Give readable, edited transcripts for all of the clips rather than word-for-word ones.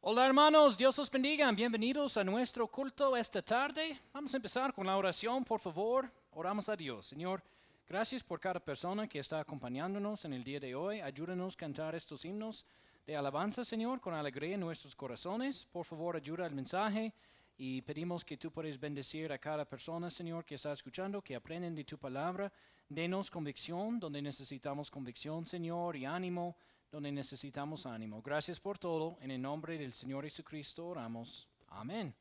Hola hermanos, Dios los bendiga. Bienvenidos a nuestro culto esta tarde. Vamos a empezar con la oración, por favor. Oramos a Dios. Señor, gracias por cada persona que está acompañándonos en el día de hoy. Ayúdanos a cantar estos himnos de alabanza, Señor, con alegría en nuestros corazones. Por favor, ayuda al mensaje y pedimos que tú puedas bendecir a cada persona, Señor, que está escuchando, que aprenden de tu palabra. Denos convicción donde necesitamos convicción, Señor, y ánimo donde necesitamos ánimo. Gracias por todo. En el nombre del Señor Jesucristo oramos. Amén.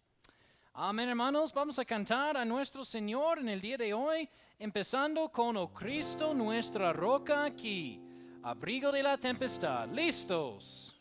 Amén, hermanos. Vamos a cantar a nuestro Señor en el día de hoy, empezando con Oh Cristo, nuestra roca aquí, abrigo de la tempestad. ¿Listos?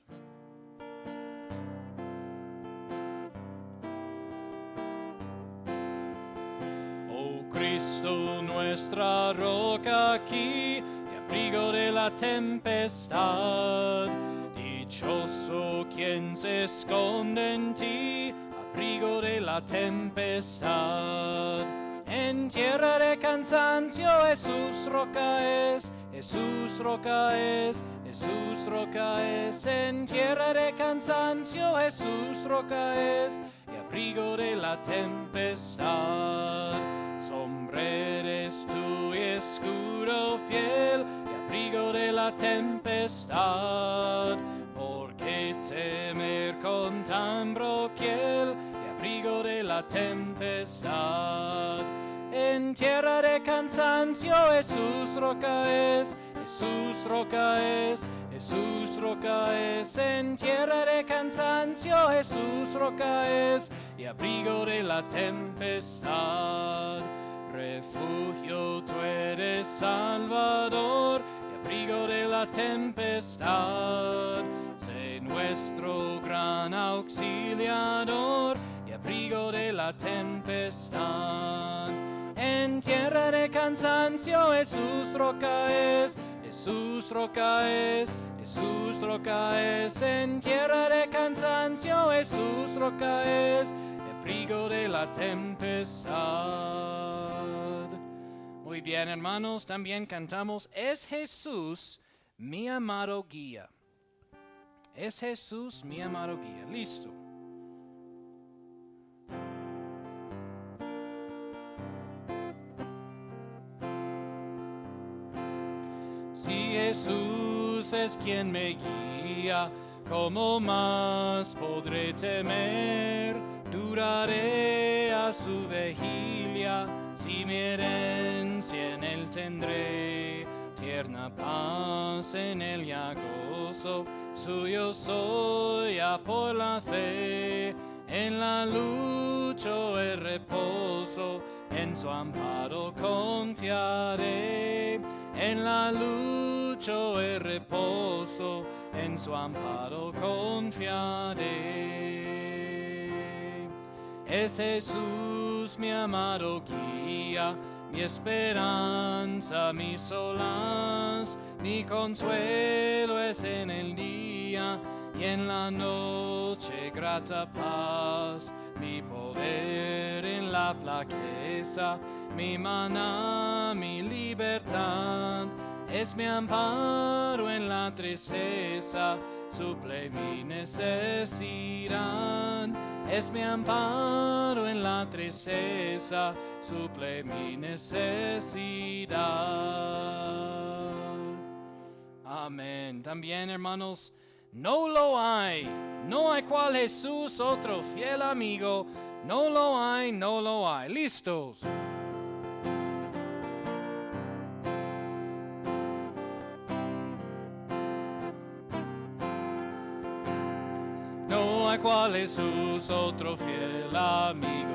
Oh Cristo, nuestra roca aquí, abrigo de la tempestad. Dichoso quien se esconde en ti, abrigo de la tempestad. En tierra de cansancio Jesús roca es, Jesús roca es, Jesús roca es. En tierra de cansancio Jesús roca es, y abrigo de la tempestad. Sombra eres tú y escudo fiel, y abrigo de la tempestad. ¿Por qué temer con tan broquiel, y abrigo de la tempestad? En tierra de cansancio Jesús roca es, Jesús roca es, Jesús roca es. En tierra de cansancio Jesús roca es, y abrigo de la tempestad. Refugio tú eres, Salvador, y abrigo de la tempestad. Sé nuestro gran auxiliador, y abrigo de la tempestad. En tierra de cansancio Jesús roca es, Jesús roca es, Jesús roca es. En tierra de cansancio Jesús roca es, abrigo de la tempestad. Muy bien, hermanos, también cantamos Es Jesús mi amado guía. Es Jesús mi amado guía. Listo. Si Jesús es quien me guía, ¿cómo más podré temer? Duraré a su vigilia, si mi herencia en él tendré. Tierna paz en él ya gozo, suyo soy ya por la fe. En la lucha el reposo, en su amparo confiaré. En la lucha el reposo, en su amparo confiaré. Es Jesús mi amado guía, mi esperanza, mi solaz, mi consuelo es en el día y en la noche grata paz. Mi poder en la flaqueza, mi maná, mi libertad, es mi amparo en la tristeza, suple mi necesidad. Es mi amparo en la tristeza, suple mi necesidad. Amén. También, hermanos, no lo hay cual Jesús, otro fiel amigo. No lo hay, no lo hay. ¿Listos? No hay cual Jesús, otro fiel amigo.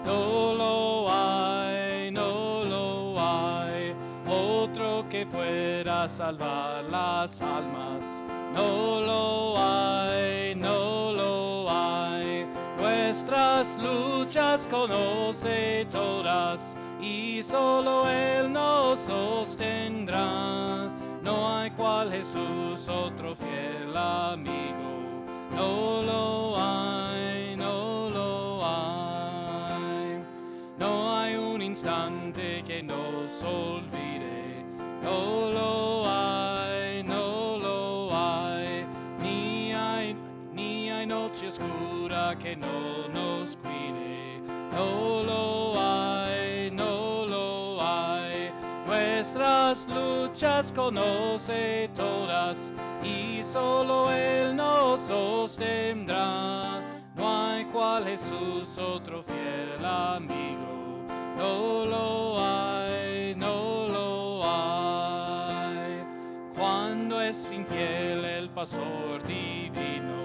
No lo hay, no lo hay. Otro que pueda salvar las almas. No lo hay, no lo hay. Nuestras luchas conoce todas y solo Él nos sostendrá. No hay cual Jesús, otro fiel amigo. No lo hay, no lo hay. No hay un instante que nos olvide. No lo hay, no lo hay. Ni hay noche oscura que no nos cuide. No lo hay, no lo hay. Nuestras luchas conoce todas y solo Él nos sostendrá. No hay cual Jesús otro fiel amigo. No lo hay, no lo hay. Cuando es infiel el pastor divino,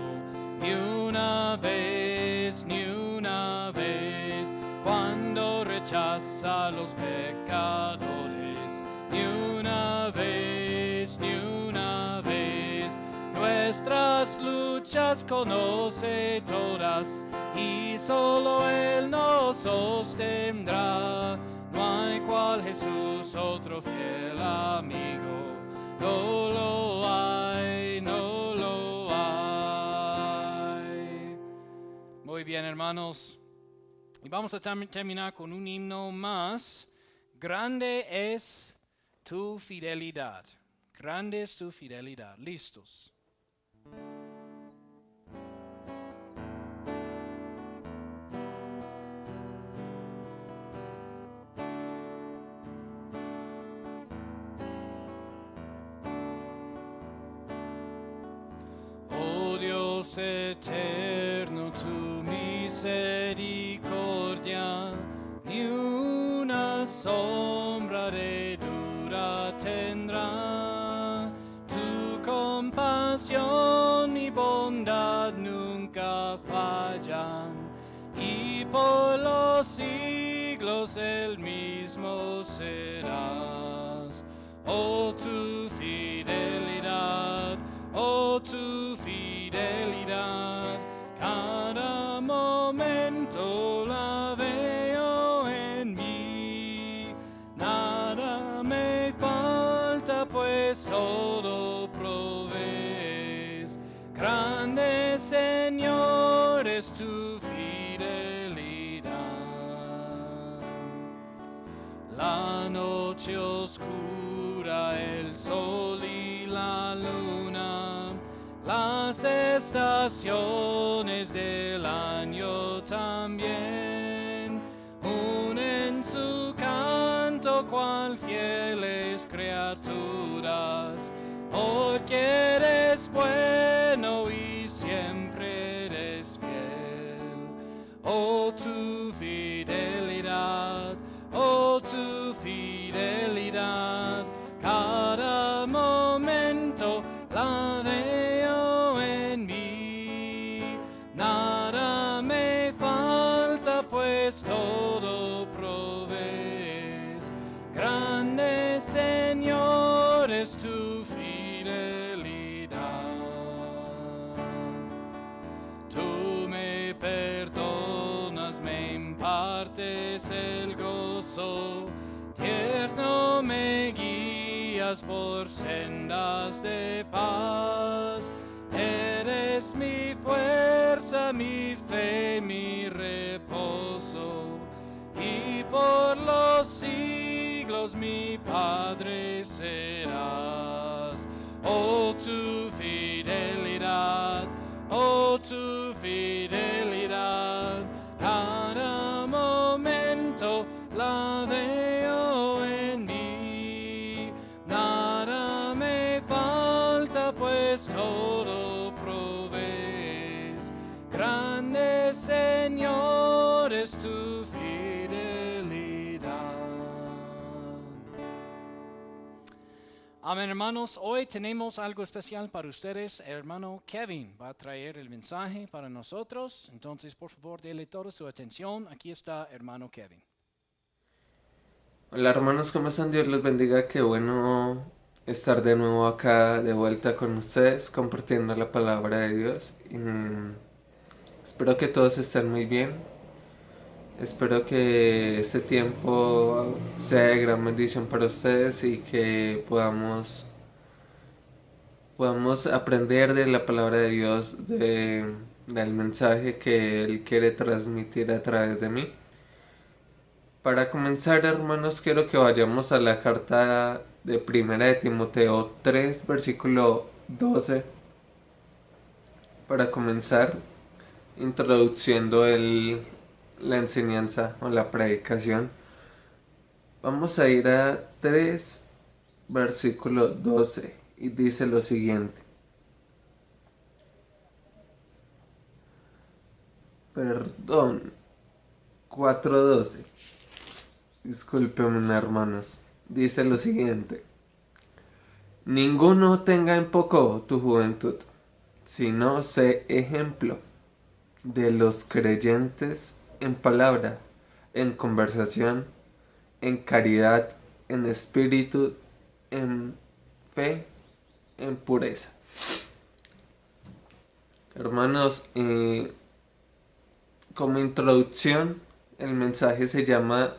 ni una vez, ni una vez. Cuando rechaza a los pecadores, ni una vez, ni una vez. Nuestras luchas conoce todas y solo Él nos sostendrá. No hay cual Jesús otro fiel amigo. No lo hay, no lo hay. Muy bien, hermanos. Y vamos a terminar con un himno más. Grande es tu fidelidad. Grande es tu fidelidad. ¿Listos? Oh Dios eterno, tu misericordia ni una sombra de duda tendrá. Tu compasión y bondad nunca fallan, y por los siglos el mismo serás. Oh tu fidelidad, oh tu fidelidad, cada momento la veo en mí. Nada me falta, pues todo provees. Grande, Señor, es tu fidelidad. La noche oscura, el sol y la luna, las estaciones del año también unen su canto cual fieles criaturas, porque eres bueno y siempre eres fiel. Oh tu fidelidad, oh tu fidelidad, cada momento la veo en mí. Nada me falta, pues todo provees. Grande, Señor, es tu fidelidad. Tú me perdonas, me impartes el gozo, tierno me guías por sendas de paz. Eres mi fuerza, mi fe, mi reposo, y por los siglos mi Padre serás. Oh tu fidelidad, oh tu fidelidad, cada momento la veo en mí. Nada me falta, pues todo provees. Grande, Señor, es tu fidelidad. Amén, hermanos. Hoy tenemos algo especial para ustedes. El hermano Kevin va a traer el mensaje para nosotros. Entonces, por favor, denle toda su atención. Aquí está hermano Kevin. Hola hermanos, ¿cómo están? Dios los bendiga. Qué bueno estar de nuevo acá de vuelta con ustedes compartiendo la palabra de Dios. Espero que todos estén muy bien. Espero que este tiempo sea de gran bendición para ustedes y que podamos aprender de la palabra de Dios, del mensaje que Él quiere transmitir a través de mí. Para comenzar, hermanos, quiero que vayamos a la carta de Primera de Timoteo 3, versículo 12. Para comenzar, introduciendo la enseñanza o la predicación, vamos a ir a 3, versículo 12, y dice lo siguiente. Perdón, 4:12. Discúlpenme, hermanos. Dice lo siguiente. Ninguno tenga en poco tu juventud, sino sé ejemplo de los creyentes en palabra, en conversación, en caridad, en espíritu, en fe, en pureza. Hermanos, como introducción, el mensaje se llama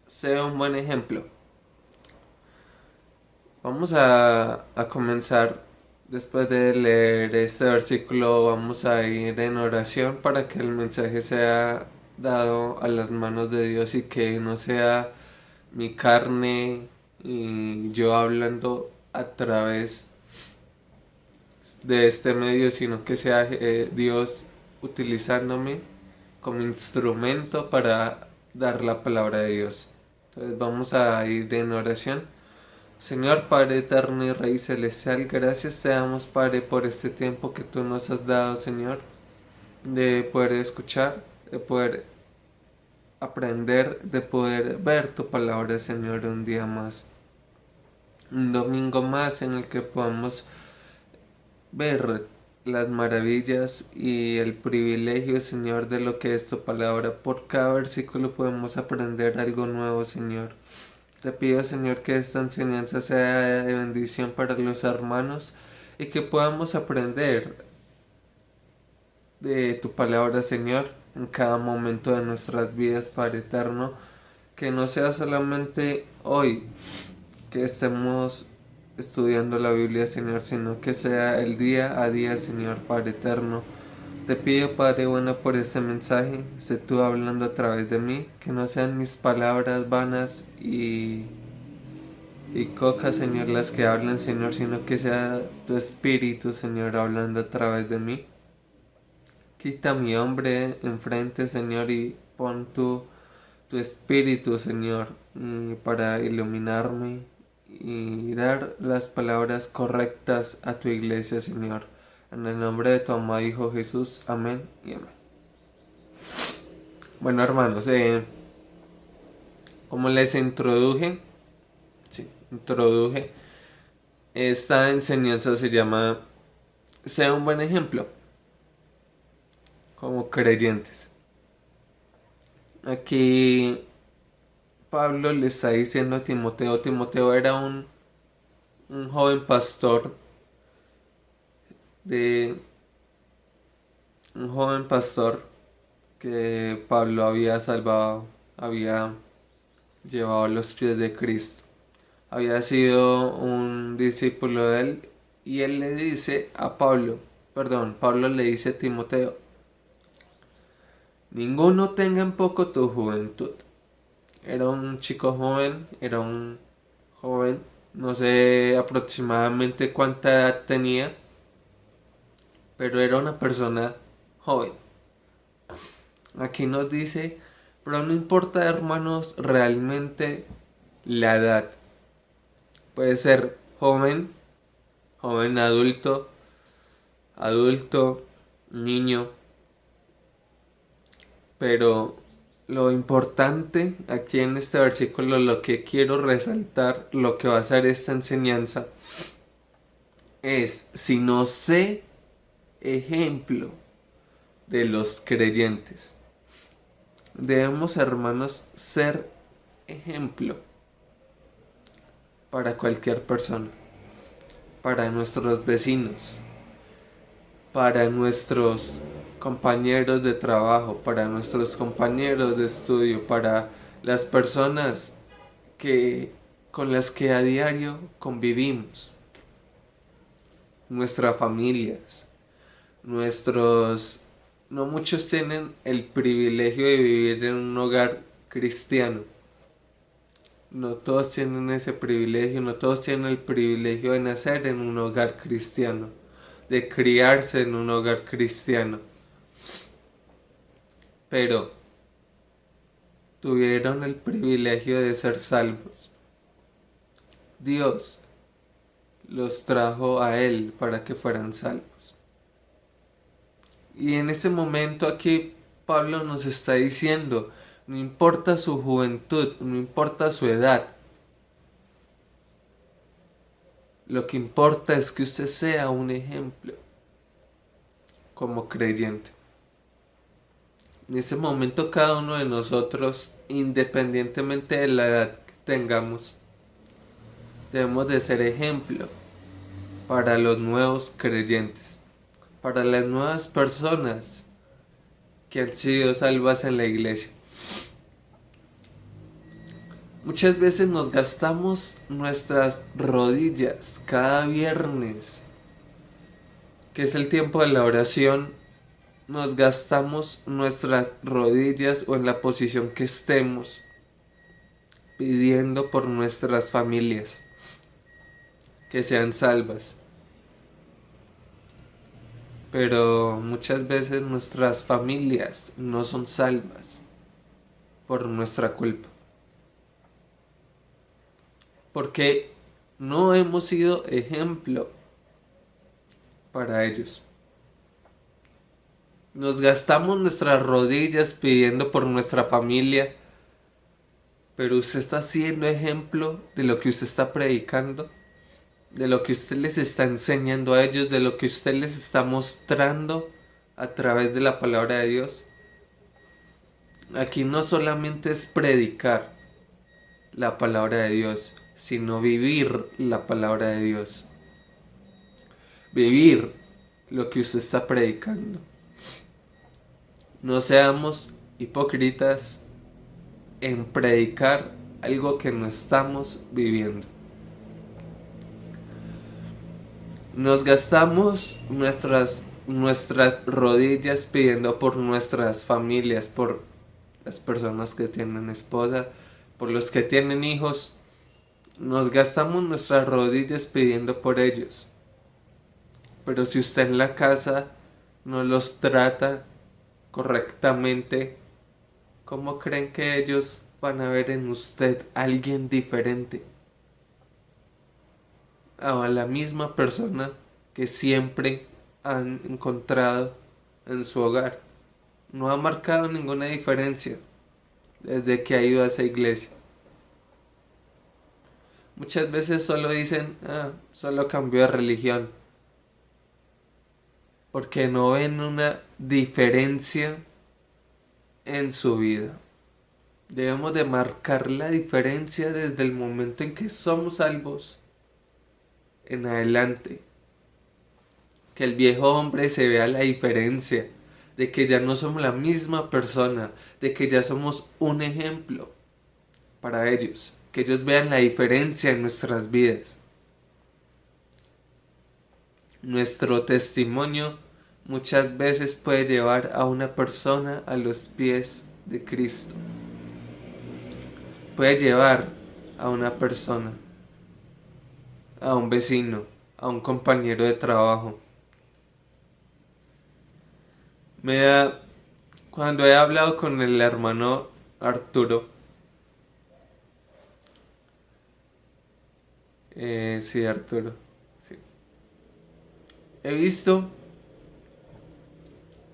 Sé un buen ejemplo. Vamos a comenzar. Después de leer este versículo, vamos a ir en oración para que el mensaje sea dado a las manos de Dios y que no sea mi carne y yo hablando a través de este medio, sino que sea Dios utilizándome como instrumento para dar la palabra de Dios. Entonces vamos a ir en oración. Señor Padre eterno y Rey celestial, gracias te damos, Padre, por este tiempo que tú nos has dado, Señor, de poder escuchar, de poder aprender, de poder ver tu palabra, Señor, un día más, un domingo más en el que podamos ver las maravillas y el privilegio, Señor, de lo que es tu palabra. Por cada versículo podemos aprender algo nuevo, Señor. Te pido, Señor, que esta enseñanza sea de bendición para los hermanos y que podamos aprender de tu palabra, Señor, en cada momento de nuestras vidas, Padre eterno. Que no sea solamente hoy que estemos estudiando la Biblia, Señor, sino que sea el día a día, Señor, Padre eterno. Te pido, Padre bueno, por este mensaje, sé tú hablando a través de mí, que no sean mis palabras vanas y cocas, Señor, las que hablan, Señor, sino que sea tu espíritu, Señor, hablando a través de mí. Quita mi hombre enfrente, Señor, y pon tu espíritu, Señor, para iluminarme y dar las palabras correctas a tu iglesia, Señor. En el nombre de tu amado Hijo Jesús. Amén y amén. Bueno, hermanos, como les introduje, esta enseñanza se llama Sea un buen ejemplo como creyentes. Aquí Pablo le está diciendo a Timoteo. Timoteo era un joven pastor que Pablo había salvado, había llevado a los pies de Cristo. Había sido un discípulo de él y él le dice a Pablo le dice a Timoteo, ninguno tenga en poco tu juventud. Era un chico joven, no sé aproximadamente cuánta edad tenía, pero era una persona joven. Aquí nos dice, pero no importa, hermanos, realmente la edad. Puede ser joven adulto, niño, pero lo importante aquí en este versículo, lo que quiero resaltar, lo que va a hacer esta enseñanza, es, si no sé ejemplo de los creyentes, debemos, hermanos, ser ejemplo para cualquier persona, para nuestros vecinos, para nuestros compañeros de trabajo, para nuestros compañeros de estudio, para las personas con las que a diario convivimos, nuestras familias, no muchos tienen el privilegio de vivir en un hogar cristiano. No todos tienen ese privilegio, no todos tienen el privilegio de nacer en un hogar cristiano, de criarse en un hogar cristiano. pero tuvieron el privilegio de ser salvos. Dios los trajo a Él para que fueran salvos. Y en ese momento aquí Pablo nos está diciendo, no importa su juventud, no importa su edad, lo que importa es que usted sea un ejemplo como creyente. En ese momento cada uno de nosotros, independientemente de la edad que tengamos, debemos de ser ejemplo para los nuevos creyentes, para las nuevas personas que han sido salvas en la iglesia. Muchas veces nos gastamos nuestras rodillas cada viernes, que es el tiempo de la oración. Nos gastamos nuestras rodillas o en la posición que estemos pidiendo por nuestras familias que sean salvas. Pero muchas veces nuestras familias no son salvas por nuestra culpa. Porque no hemos sido ejemplo para ellos. Nos gastamos nuestras rodillas pidiendo por nuestra familia, pero usted está siendo ejemplo de lo que usted está predicando, de lo que usted les está enseñando a ellos, de lo que usted les está mostrando a través de la palabra de Dios. Aquí no solamente es predicar la palabra de Dios, sino vivir la palabra de Dios. Vivir lo que usted está predicando. No seamos hipócritas en predicar algo que no estamos viviendo. Nos gastamos nuestras rodillas pidiendo por nuestras familias, por las personas que tienen esposa, por los que tienen hijos. Nos gastamos nuestras rodillas pidiendo por ellos. Pero si usted en la casa no los trata correctamente, ¿cómo creen que ellos van a ver en usted a alguien diferente? A la misma persona que siempre han encontrado en su hogar. No ha marcado ninguna diferencia desde que ha ido a esa iglesia. Muchas veces solo dicen, solo cambió de religión, porque no ven una diferencia en su vida. Debemos de marcar la diferencia desde el momento en que somos salvos en adelante. Que el viejo hombre se vea la diferencia, de que ya no somos la misma persona, de que ya somos un ejemplo para ellos, que ellos vean la diferencia en nuestras vidas. Nuestro testimonio muchas veces puede llevar a una persona a los pies de Cristo. Puede llevar a una persona, a un vecino, a un compañero de trabajo. Cuando he hablado con el hermano Arturo, Arturo, sí. He visto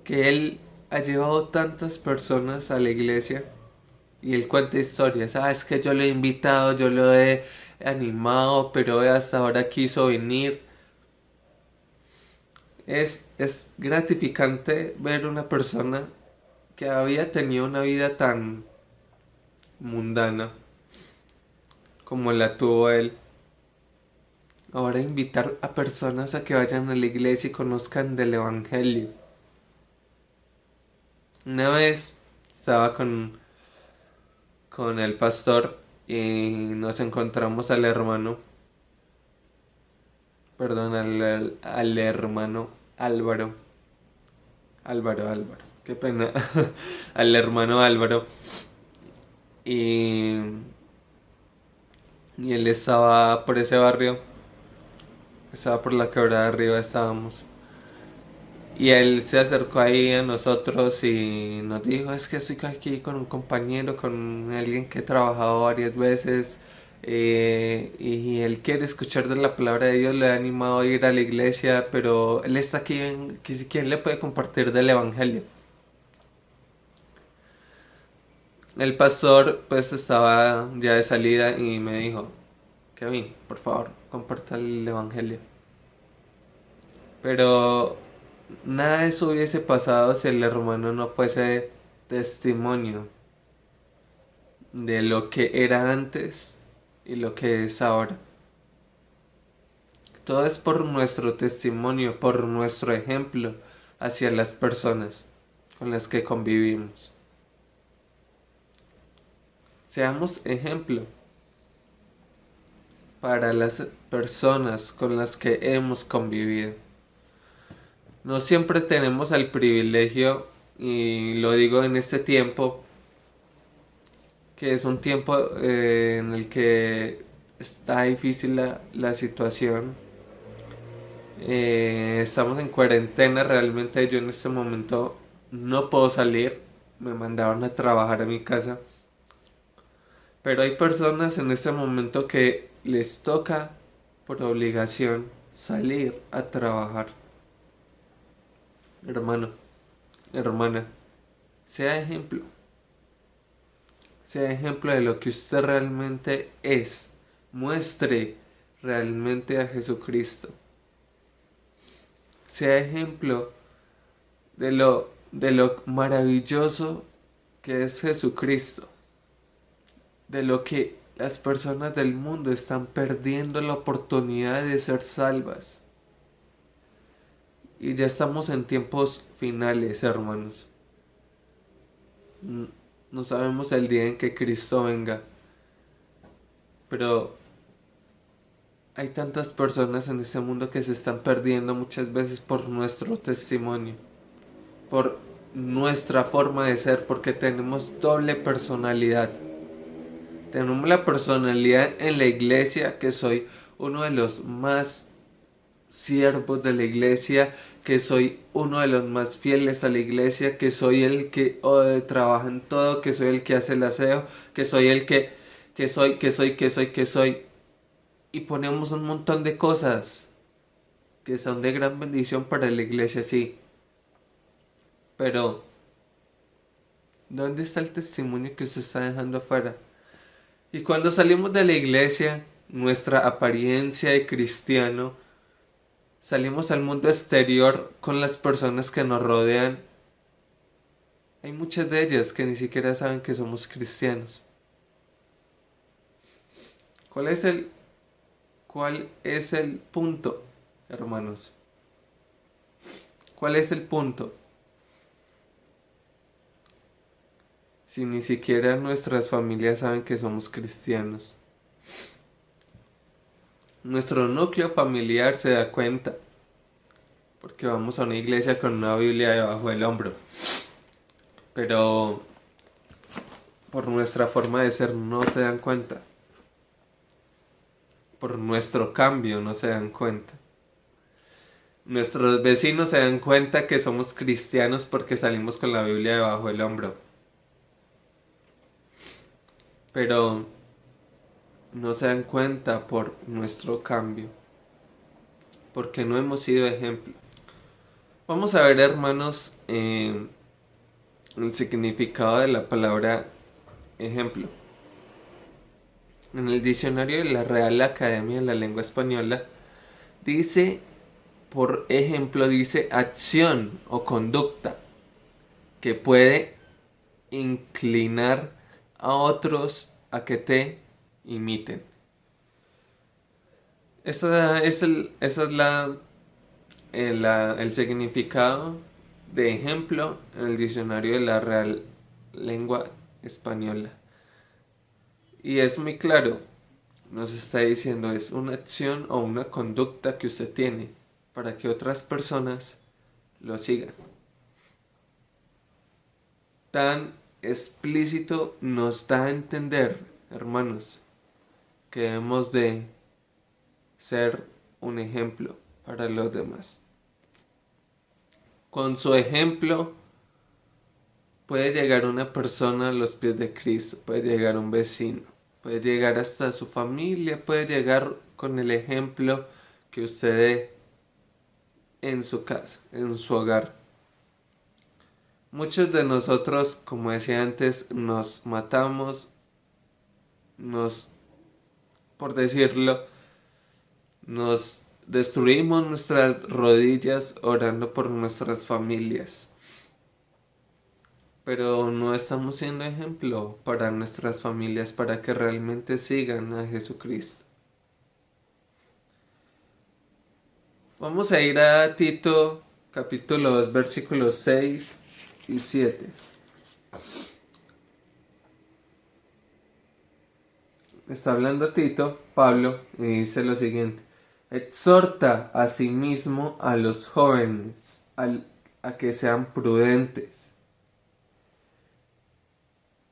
que él ha llevado tantas personas a la iglesia y él cuenta historias. Es que yo lo he invitado, yo lo he animado, pero hasta ahora quiso venir. Es gratificante ver una persona que había tenido una vida tan mundana como la tuvo él. Ahora invitar a personas a que vayan a la iglesia y conozcan del evangelio. Una vez estaba con el pastor y nos encontramos al hermano, al hermano Álvaro, qué pena, al hermano Álvaro, y él estaba por ese barrio, estaba por la quebrada de arriba, estábamos, Y él se acercó ahí a nosotros y nos dijo, es que estoy aquí con un compañero, con alguien que he trabajado varias veces y él quiere escuchar de la palabra de Dios, le ha animado a ir a la iglesia, pero él está aquí, ¿quién le puede compartir del Evangelio? El pastor pues estaba ya de salida y me dijo, Kevin, por favor, comparta el Evangelio. Pero nada de eso hubiese pasado si el hermano no fuese testimonio de lo que era antes y lo que es ahora. Todo es por nuestro testimonio, por nuestro ejemplo hacia las personas con las que convivimos. Seamos ejemplo para las personas con las que hemos convivido. No siempre tenemos el privilegio, y lo digo en este tiempo, que es un tiempo en el que está difícil la situación. Estamos en cuarentena, realmente yo en este momento no puedo salir, me mandaron a trabajar a mi casa, pero hay personas en este momento que les toca por obligación salir a trabajar. Hermano, hermana, sea ejemplo. Sea ejemplo de lo que usted realmente es. Muestre realmente a Jesucristo. Sea ejemplo de lo maravilloso que es Jesucristo. De lo que las personas del mundo están perdiendo la oportunidad de ser salvas. Y ya estamos en tiempos finales, hermanos. No sabemos el día en que Cristo venga. Pero hay tantas personas en este mundo que se están perdiendo muchas veces por nuestro testimonio, por nuestra forma de ser, porque tenemos doble personalidad. Tenemos la personalidad en la iglesia, que soy uno de los más siervos de la iglesia, que soy uno de los más fieles a la iglesia, que soy el que trabaja en todo, que soy el que hace el aseo, que soy el que soy. Y ponemos un montón de cosas que son de gran bendición para la iglesia, sí. Pero, ¿dónde está el testimonio que usted está dejando afuera? Y cuando salimos de la iglesia, nuestra apariencia de cristiano, salimos al mundo exterior con las personas que nos rodean. Hay muchas de ellas que ni siquiera saben que somos cristianos. ¿Cuál es el punto, hermanos? ¿Cuál es el punto? Si ni siquiera nuestras familias saben que somos cristianos. Nuestro núcleo familiar se da cuenta, porque vamos a una iglesia con una Biblia debajo del hombro. Pero por nuestra forma de ser no se dan cuenta. Por nuestro cambio no se dan cuenta. Nuestros vecinos se dan cuenta que somos cristianos porque salimos con la Biblia debajo del hombro. Pero no se dan cuenta por nuestro cambio, porque no hemos sido ejemplo. Vamos a ver, hermanos, el significado de la palabra ejemplo. En el diccionario de la Real Academia de la Lengua Española dice, por ejemplo, dice acción o conducta que puede inclinar a otros a que te imiten. Esa es el significado de ejemplo en el diccionario de la Real Lengua Española. Y es muy claro, nos está diciendo, es una acción o una conducta que usted tiene para que otras personas lo sigan. Tan explícito nos da a entender, hermanos, que debemos de ser un ejemplo para los demás. Con su ejemplo puede llegar una persona a los pies de Cristo, puede llegar un vecino, puede llegar hasta su familia, puede llegar con el ejemplo que usted dé en su casa, en su hogar. Muchos de nosotros, como decía antes, nos matamos, por decirlo, nos destruimos nuestras rodillas orando por nuestras familias. Pero no estamos siendo ejemplo para nuestras familias para que realmente sigan a Jesucristo. Vamos a ir a Tito capítulo 2 versículos 6 y 7. Está hablando Tito, Pablo, y dice lo siguiente: exhorta a sí mismo a los jóvenes a que sean prudentes,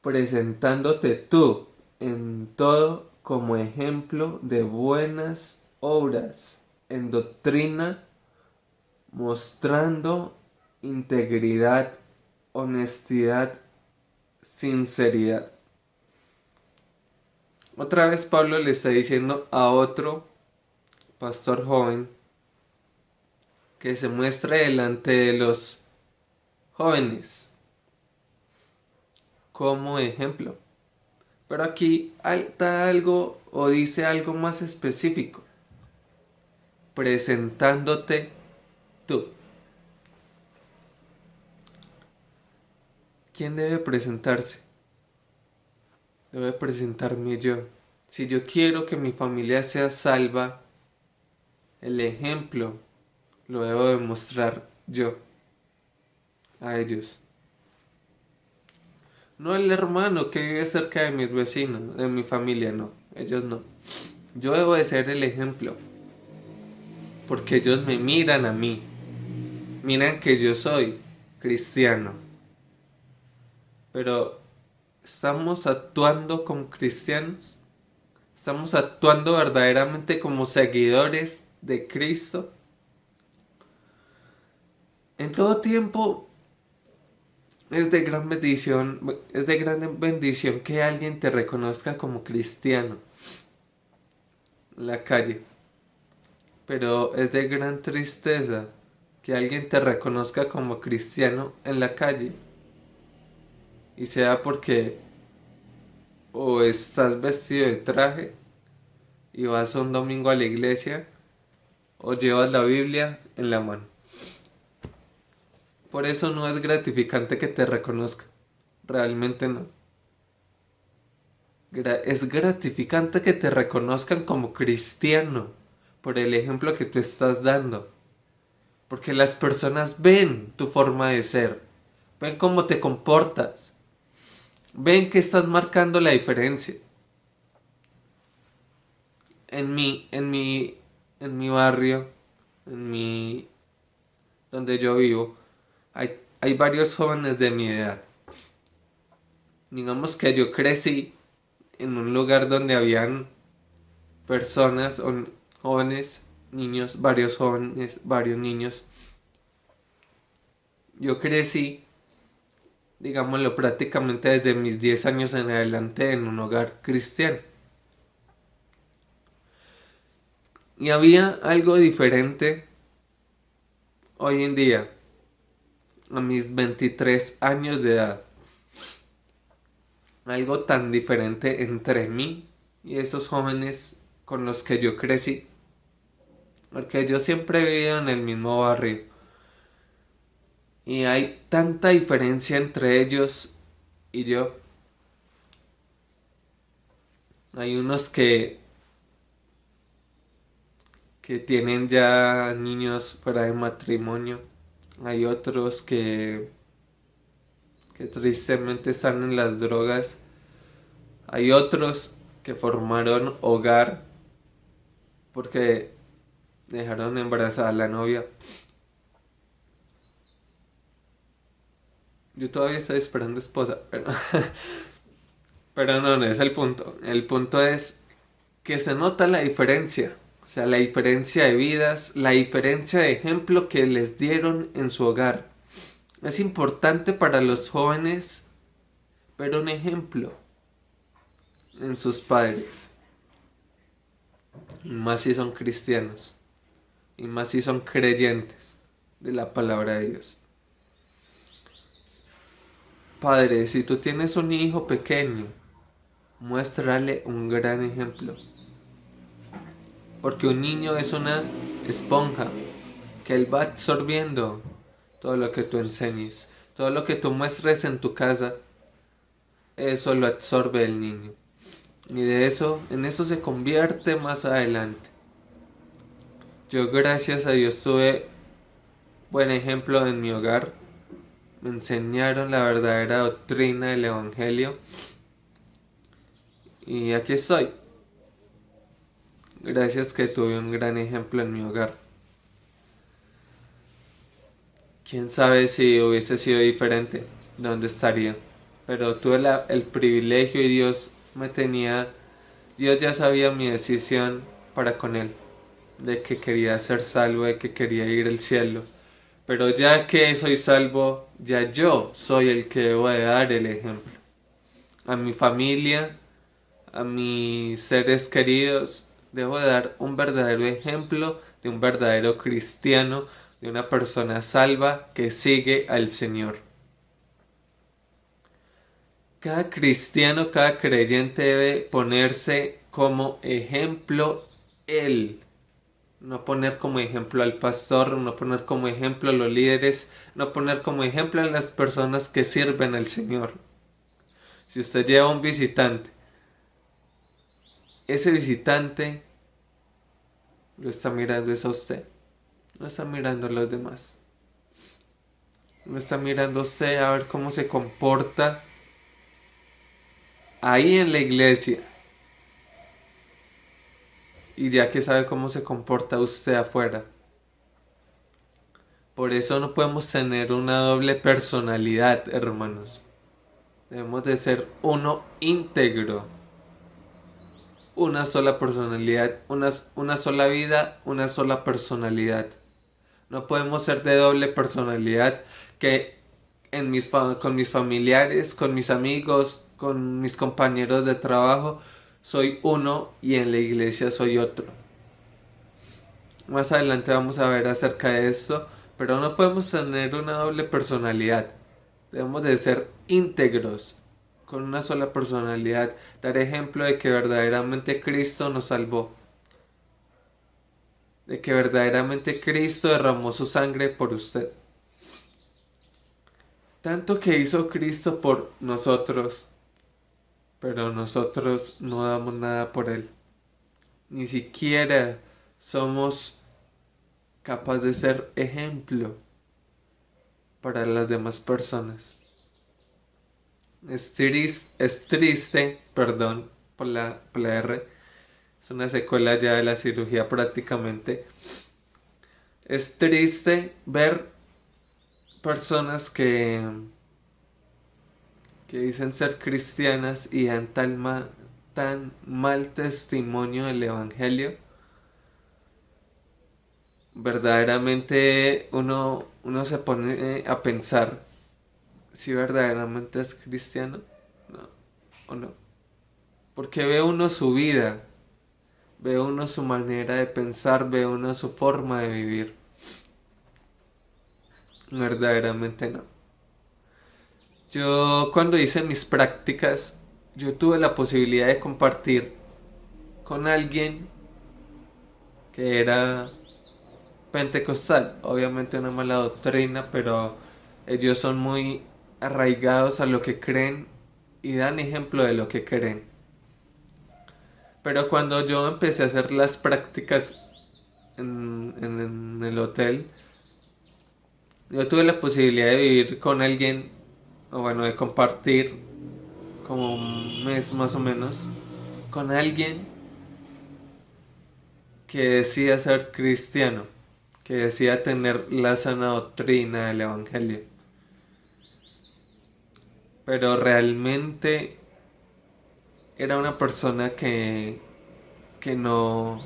presentándote tú en todo como ejemplo de buenas obras, en doctrina, mostrando integridad, honestidad, sinceridad. Otra vez Pablo le está diciendo a otro pastor joven que se muestre delante de los jóvenes como ejemplo. Pero aquí da algo o dice algo más específico: presentándote tú. ¿Quién debe presentarse? Debe presentarme yo. Si yo quiero que mi familia sea salva, el ejemplo lo debo demostrar yo a ellos. No el hermano que vive cerca de mis vecinos, de mi familia, no. Ellos no. Yo debo de ser el ejemplo. Porque ellos me miran a mí. Miran que yo soy cristiano. Pero ¿estamos actuando como cristianos? ¿Estamos actuando verdaderamente como seguidores de Cristo? En todo tiempo es de gran bendición que alguien te reconozca como cristiano en la calle. Pero es de gran tristeza que alguien te reconozca como cristiano en la calle. Y sea porque o estás vestido de traje y vas un domingo a la iglesia, o llevas la Biblia en la mano. Por eso no es gratificante que te reconozcan. Realmente no. Es gratificante que te reconozcan como cristiano por el ejemplo que tú estás dando. Porque las personas ven tu forma de ser, ven cómo te comportas, ven que estás marcando la diferencia. En mi barrio, donde yo vivo, hay varios jóvenes de mi edad. Digamos que yo crecí en un lugar donde habían personas, jóvenes, niños, varios jóvenes, varios niños. Yo crecí, digámoslo, prácticamente desde mis 10 años en adelante en un hogar cristiano. Y había algo diferente hoy en día, a mis 23 años de edad. Algo tan diferente entre mí y esos jóvenes con los que yo crecí. Porque yo siempre he vivido en el mismo barrio. Y hay tanta diferencia entre ellos y yo. Hay unos que tienen ya niños fuera de matrimonio. Hay otros que tristemente están en las drogas. Hay otros que formaron hogar porque dejaron embarazada a la novia. Yo todavía estoy esperando esposa, pero no es el punto. El punto es que se nota la diferencia. O sea, la diferencia de vidas, la diferencia de ejemplo que les dieron en su hogar. Es importante para los jóvenes ver un ejemplo en sus padres, y más si son cristianos, y más si son creyentes de la palabra de Dios. Padre, si tú tienes un hijo pequeño, muéstrale un gran ejemplo. Porque un niño es una esponja que él va absorbiendo todo lo que tú enseñes, todo lo que tú muestres en tu casa, eso lo absorbe el niño. Y en eso se convierte más adelante. Yo, gracias a Dios, tuve buen ejemplo en mi hogar. Me enseñaron la verdadera doctrina del Evangelio. Y aquí estoy. Gracias que tuve un gran ejemplo en mi hogar. Quién sabe si hubiese sido diferente, dónde estaría. Pero tuve el privilegio y Dios ya sabía mi decisión para con él, de que quería ser salvo, de que quería ir al cielo. Pero ya que soy salvo, ya yo soy el que debo de dar el ejemplo. A mi familia, a mis seres queridos, debo de dar un verdadero ejemplo de un verdadero cristiano, de una persona salva que sigue al Señor. Cada cristiano, cada creyente debe ponerse como ejemplo él. No poner como ejemplo al pastor, no poner como ejemplo a los líderes, no poner como ejemplo a las personas que sirven al Señor. Si usted lleva un visitante, ese visitante lo está mirando es a usted, no está mirando a los demás. No está mirando a usted a ver cómo se comporta ahí en la iglesia. Y ya que sabe cómo se comporta usted afuera. Por eso no podemos tener una doble personalidad, hermanos. Debemos de ser uno íntegro. Una sola personalidad, una sola vida, una sola personalidad. No podemos ser de doble personalidad que con mis familiares, con mis amigos, con mis compañeros de trabajo soy uno y en la iglesia soy otro. Más adelante vamos a ver acerca de esto, pero no podemos tener una doble personalidad. Debemos de ser íntegros, con una sola personalidad, dar ejemplo de que verdaderamente Cristo nos salvó, de que verdaderamente Cristo derramó su sangre por usted. Tanto que hizo Cristo por nosotros, pero nosotros no damos nada por Él. Ni siquiera somos capaces de ser ejemplo para las demás personas. Es triste, perdón por la R, es una secuela ya de la cirugía prácticamente. Es triste ver personas que dicen ser cristianas y dan tan mal testimonio del Evangelio. Verdaderamente uno se pone a pensar si verdaderamente es cristiano, no, o no. Porque ve uno su vida, ve uno su manera de pensar, ve uno su forma de vivir. Verdaderamente no. Yo cuando hice mis prácticas, yo tuve la posibilidad de compartir con alguien que era pentecostal, obviamente una mala doctrina, pero ellos son muy arraigados a lo que creen y dan ejemplo de lo que creen. Pero cuando yo empecé a hacer las prácticas en el hotel, yo tuve la posibilidad de vivir con alguien, o bueno, de compartir como un mes más o menos, con alguien que decía ser cristiano, que decía tener la sana doctrina del Evangelio. Pero realmente era una persona que no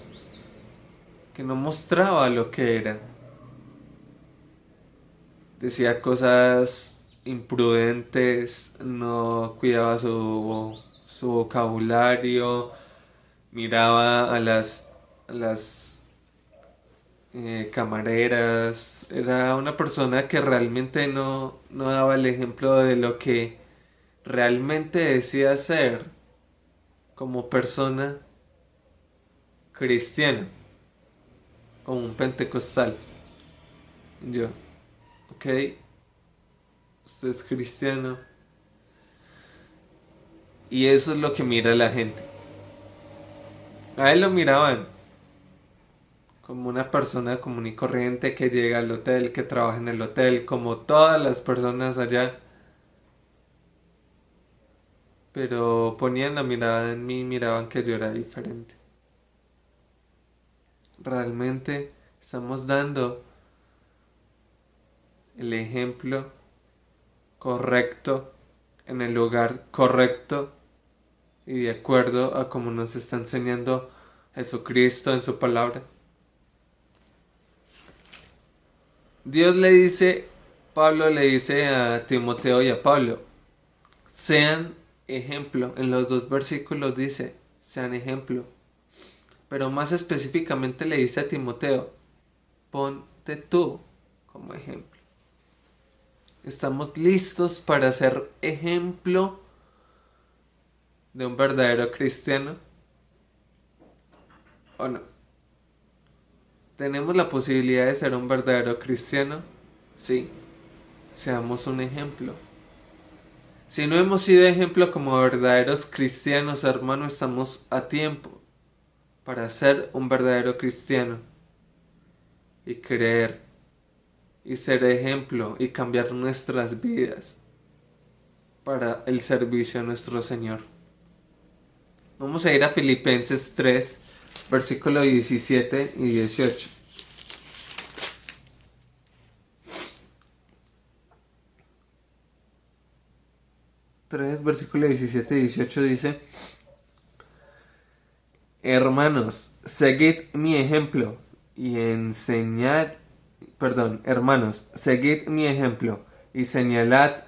mostraba lo que era. decía cosas imprudentes, no cuidaba su vocabulario, miraba a las camareras. Era una persona que realmente no daba el ejemplo de lo que realmente decía ser como persona cristiana, como un pentecostal. Yo, ok, usted es cristiano. Y eso es lo que mira la gente. A él lo miraban como una persona común y corriente que llega al hotel, que trabaja en el hotel, como todas las personas allá. Pero ponían la mirada en mí y miraban que yo era diferente. Realmente estamos dando el ejemplo correcto en el lugar correcto y de acuerdo a como nos está enseñando Jesucristo en su palabra. Dios le dice, Pablo le dice a Timoteo y a Pablo, sean ejemplo. En los dos versículos dice, sean ejemplo. Pero más específicamente le dice a Timoteo, ponte tú como ejemplo. ¿Estamos listos para ser ejemplo de un verdadero cristiano? ¿O no? ¿Tenemos la posibilidad de ser un verdadero cristiano? Sí. Seamos un ejemplo. Si no hemos sido ejemplo como verdaderos cristianos, hermano, estamos a tiempo para ser un verdadero cristiano y creer y ser ejemplo y cambiar nuestras vidas para el servicio a nuestro Señor. Vamos a ir a Filipenses 3, versículo 17 y 18. Versículo 17 y 18 dice, hermanos, seguid mi ejemplo y hermanos, seguid mi ejemplo y señalad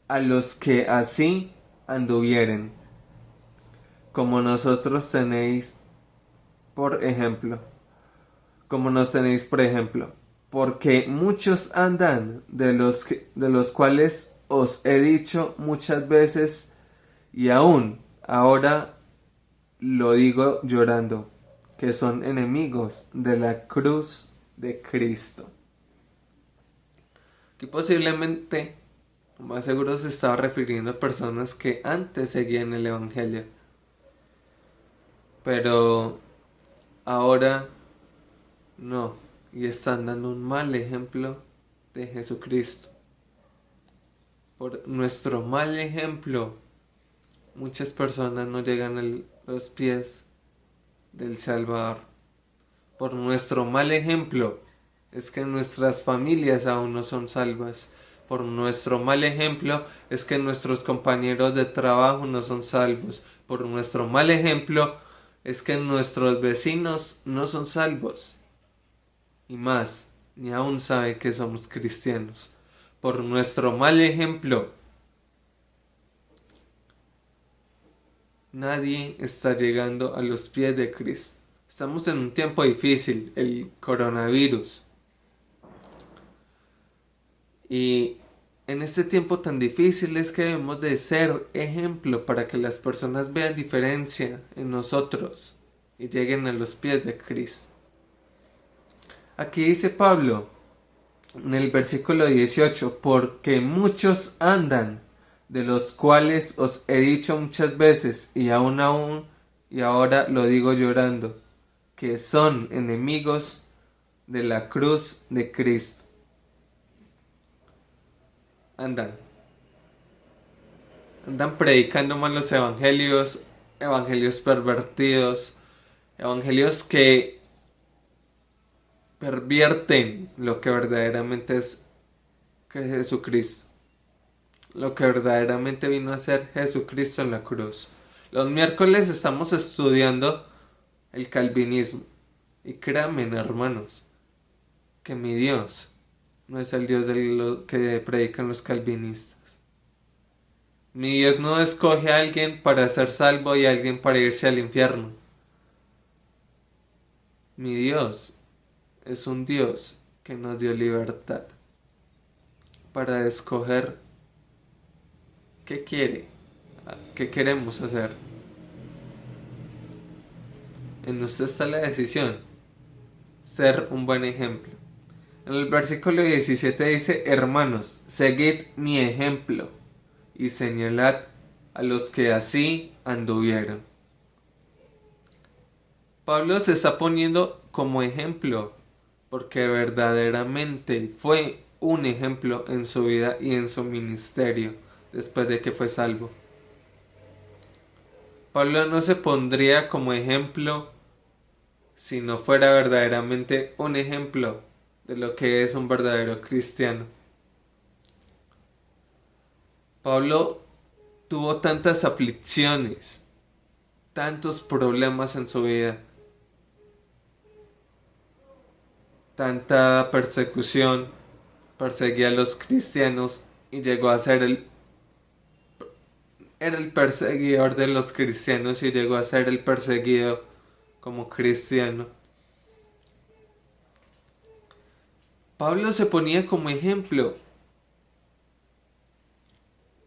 a los que así anduvieren, como nosotros tenéis por ejemplo, como nos tenéis por ejemplo, porque muchos andan de los cuales os he dicho muchas veces y aún ahora lo digo llorando, que son enemigos de la cruz de Cristo. Que posiblemente, más seguro se estaba refiriendo a personas que antes seguían el Evangelio, pero ahora no, y están dando un mal ejemplo de Jesucristo. Por nuestro mal ejemplo, muchas personas no llegan a los pies del Salvador. Por nuestro mal ejemplo, es que nuestras familias aún no son salvas. Por nuestro mal ejemplo, es que nuestros compañeros de trabajo no son salvos. Por nuestro mal ejemplo, es que nuestros vecinos no son salvos. Y más, ni aún saben que somos cristianos. Por nuestro mal ejemplo, nadie está llegando a los pies de Cristo. Estamos en un tiempo difícil, el coronavirus. Y en este tiempo tan difícil es que debemos de ser ejemplo para que las personas vean diferencia en nosotros y lleguen a los pies de Cristo. Aquí dice Pablo en el versículo 18, porque muchos andan, de los cuales os he dicho muchas veces y aún y ahora lo digo llorando, que son enemigos de la cruz de Cristo. Andan predicando malos evangelios, evangelios pervertidos, evangelios que pervierten lo que verdaderamente es Jesucristo, lo que verdaderamente vino a ser Jesucristo en la cruz. Los miércoles estamos estudiando el calvinismo y créanme, hermanos, que mi Dios no es el Dios de lo que predican los calvinistas. Mi Dios no escoge a alguien para ser salvo y a alguien para irse al infierno. Mi Dios es un Dios que nos dio libertad para escoger qué quiere, qué queremos hacer. En usted está la decisión, ser un buen ejemplo. En el versículo 17 dice: hermanos, seguid mi ejemplo y señalad a los que así anduvieron. Pablo se está poniendo como ejemplo porque verdaderamente fue un ejemplo en su vida y en su ministerio después de que fue salvo. Pablo no se pondría como ejemplo si no fuera verdaderamente un ejemplo de lo que es un verdadero cristiano. Pablo tuvo tantas aflicciones, tantos problemas en su vida, tanta persecución, perseguía a los cristianos y llegó a ser era el perseguidor de los cristianos y llegó a ser el perseguido como cristiano. Pablo se ponía como ejemplo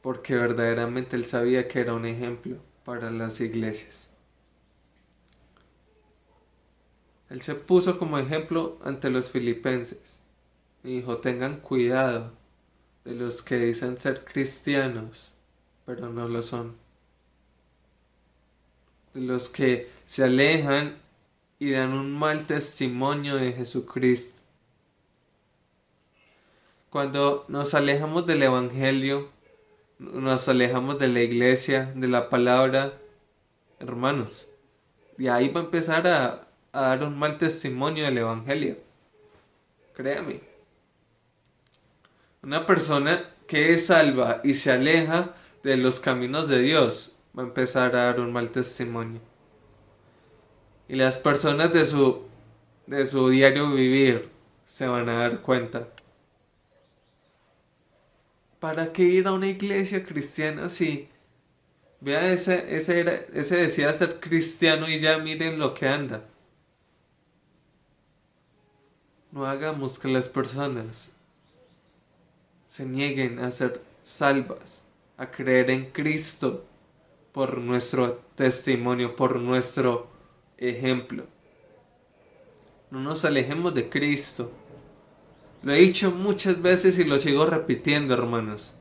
porque verdaderamente él sabía que era un ejemplo para las iglesias. Él se puso como ejemplo ante los filipenses y dijo: tengan cuidado de los que dicen ser cristianos, pero no lo son. De los que se alejan y dan un mal testimonio de Jesucristo. Cuando nos alejamos del Evangelio, nos alejamos de la iglesia, de la palabra, hermanos, y ahí va a empezar a dar un mal testimonio del Evangelio. Créame. Una persona que es salva y se aleja de los caminos de Dios va a empezar a dar un mal testimonio. Y las personas de su diario vivir se van a dar cuenta. ¿Para qué ir a una iglesia cristiana si vea ese decía ser cristiano y ya miren lo que anda? No hagamos que las personas se nieguen a ser salvas, a creer en Cristo por nuestro testimonio, por nuestro ejemplo. No nos alejemos de Cristo. Lo he dicho muchas veces y lo sigo repitiendo, hermanos.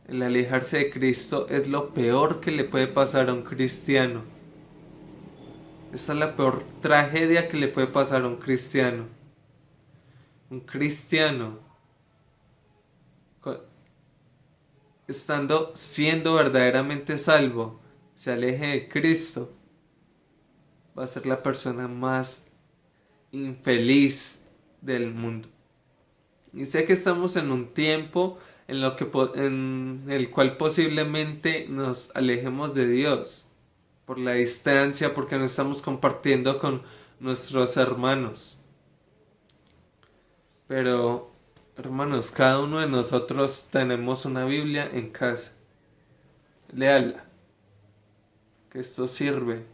El alejarse de Cristo es lo peor que le puede pasar a un cristiano. Esta es la peor tragedia que le puede pasar a un cristiano. Un cristiano, siendo verdaderamente salvo, se aleje de Cristo, va a ser la persona más infeliz del mundo. Y sé que estamos en un tiempo en el cual posiblemente nos alejemos de Dios por la distancia, porque no estamos compartiendo con nuestros hermanos. Pero, hermanos, cada uno de nosotros tenemos una Biblia en casa. Léala, que esto sirve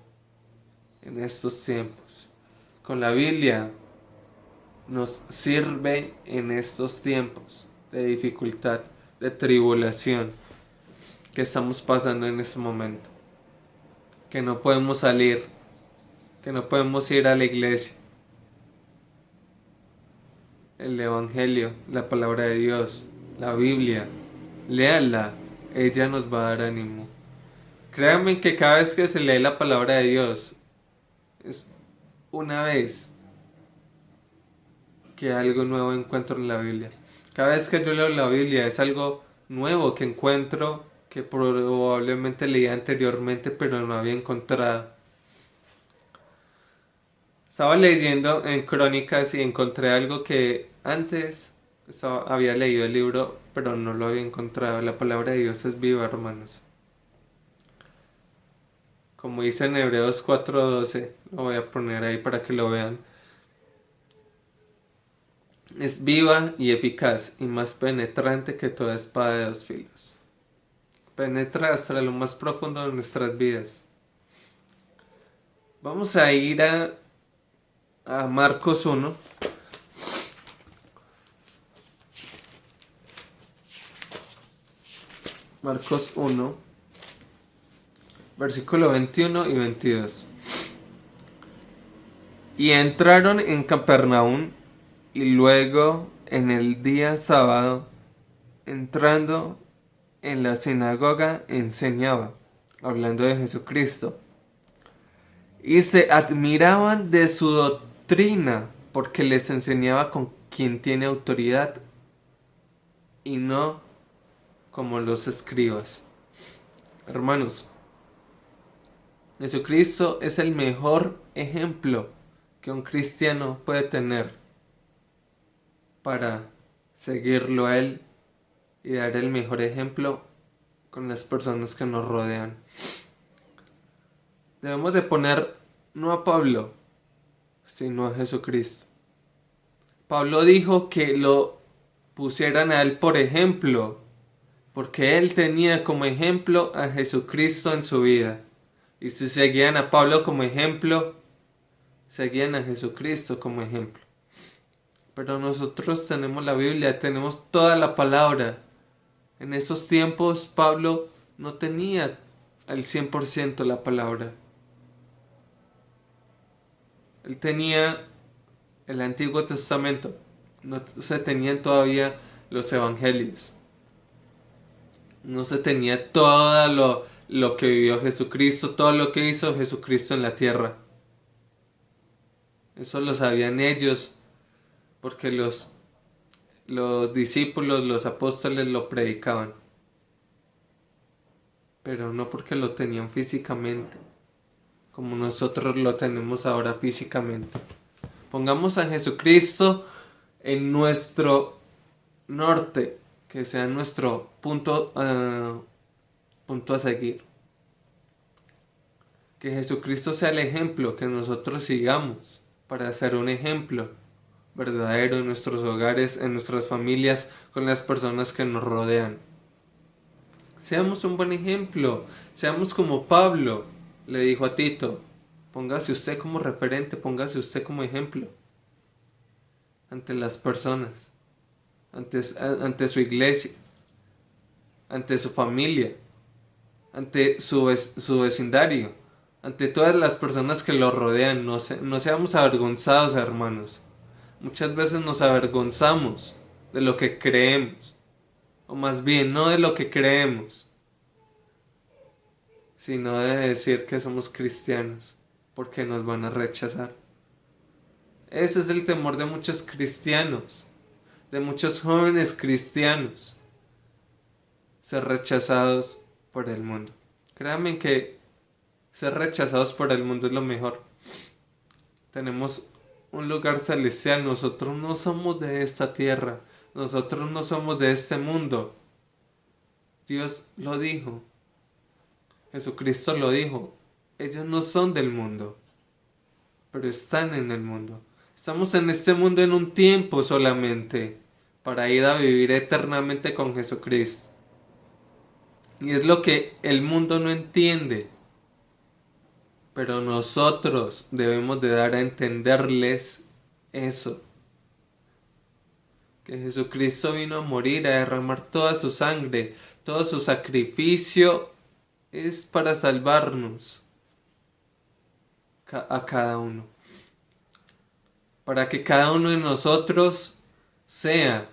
en estos tiempos. Con la Biblia nos sirve en estos tiempos de dificultad, de tribulación que estamos pasando en este momento. Que no podemos salir, que no podemos ir a la iglesia. El Evangelio, la palabra de Dios, la Biblia, léala, ella nos va a dar ánimo. Créanme que cada vez que se lee la palabra de Dios, es una vez que algo nuevo encuentro en la Biblia. Cada vez que yo leo la Biblia es algo nuevo que encuentro que probablemente leí anteriormente pero no había encontrado. Estaba leyendo en Crónicas y encontré algo que antes había leído el libro pero no lo había encontrado. La palabra de Dios es viva, hermanos. Como dice en Hebreos 4:12, lo voy a poner ahí para que lo vean. Es viva y eficaz y más penetrante que toda espada de dos filos. Penetra hasta lo más profundo de nuestras vidas. Vamos a ir a Marcos 1. Marcos 1, versículo 21 y 22. Y entraron en Capernaum, y luego en el día sábado, entrando en la sinagoga, enseñaba, hablando de Jesucristo. Y se admiraban de su doctrina, porque les enseñaba con quien tiene autoridad, y no como los escribas. Hermanos, Jesucristo es el mejor ejemplo que un cristiano puede tener para seguirlo a Él y dar el mejor ejemplo con las personas que nos rodean. Debemos de poner no a Pablo, sino a Jesucristo. Pablo dijo que lo pusieran a Él por ejemplo, porque Él tenía como ejemplo a Jesucristo en su vida. Y si seguían a Pablo como ejemplo, seguían a Jesucristo como ejemplo. Pero nosotros tenemos la Biblia, tenemos toda la palabra. En esos tiempos Pablo no tenía al 100% la palabra. Él tenía el Antiguo Testamento, no se tenían todavía los evangelios. No se tenía todo lo que vivió Jesucristo, todo lo que hizo Jesucristo en la tierra. Eso lo sabían ellos, porque los discípulos, los apóstoles lo predicaban. Pero no porque lo tenían físicamente, como nosotros lo tenemos ahora físicamente. Pongamos a Jesucristo en nuestro norte, que sea nuestro punto a seguir. Que Jesucristo sea el ejemplo que nosotros sigamos para ser un ejemplo verdadero en nuestros hogares, en nuestras familias, con las personas que nos rodean. Seamos un buen ejemplo, seamos como Pablo le dijo a Tito, póngase usted como referente, póngase usted como ejemplo ante las personas, ante su iglesia, ante su familia, ante su vecindario, ante todas las personas que lo rodean. No seamos avergonzados, hermanos. Muchas veces nos avergonzamos de lo que creemos, o más bien no de lo que creemos, sino de decir que somos cristianos, porque nos van a rechazar. Ese es el temor de muchos cristianos, de muchos jóvenes cristianos, ser rechazados por el mundo. Créanme que ser rechazados por el mundo es lo mejor. Tenemos un lugar celestial, nosotros no somos de esta tierra, nosotros no somos de este mundo. Dios lo dijo, Jesucristo lo dijo, ellos no son del mundo, pero están en el mundo. Estamos en este mundo en un tiempo solamente, para ir a vivir eternamente con Jesucristo. Y es lo que el mundo no entiende. Pero nosotros debemos de dar a entenderles eso. Que Jesucristo vino a morir, a derramar toda su sangre, todo su sacrificio es para salvarnos a cada uno. Para que cada uno de nosotros sea